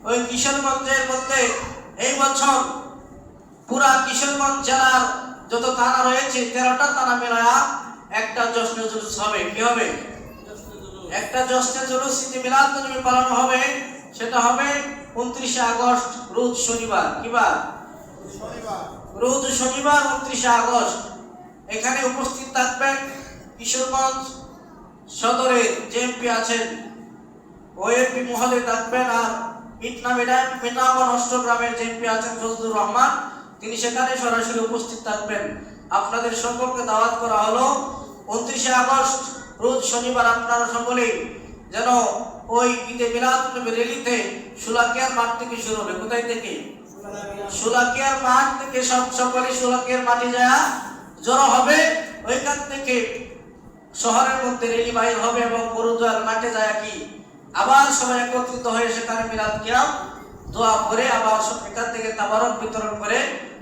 ওই কিশোরগঞ্জের মধ্যে এই বছর পুরা কিশোরগঞ্জ জেলার যত থানা রয়েছে 13টা থানা মিলায়া একটা জশ্নে জুলুস হবে। কি হবে? একটা জশ্নে জুলুস ঈদে মিলাদুন্নবী পালন হবে। সেটা হবে 29শে আগস্ট, রোজ শনিবার। কি বার? রোজ শনিবার 29শে আগস্ট। এখানে উপস্থিত থাকবেন কিশোরগঞ্জ সদরের যে এমপি আছেন ওই এমপি মহোদয় থাকবেন, আর মিটনাগন অষ্টগ্রামের যে এমপি আছেন ফজলুর রহমান, তিনি সেখানে সরাসরি উপস্থিত থাকবেন। আপনাদের সকলকে দাওয়াত করা হলো 29শে আগস্ট রোজ শনিবার আপনারা সকলেই যেন ওই ঈদে মিলাদুন্নবী র্যালিতে শোলাকিয়ার মাঠ থেকে শুরু হবে। কোথায় থেকে? শোলাকিয়ার মাঠ থেকে সকলে শোলাকিয়ার মাঠে যায় জড়ো হবে। ওইখান থেকে শহরের মধ্যে র্যালি বাইর হবে এবং বড়ুয়ার মাঠে যায় কি আবার সবাই একত্রিত হয়ে সেখানে মিলাদ কিয়াম দোয়া করে আবার এখান থেকে তাবারক বিতরণ করে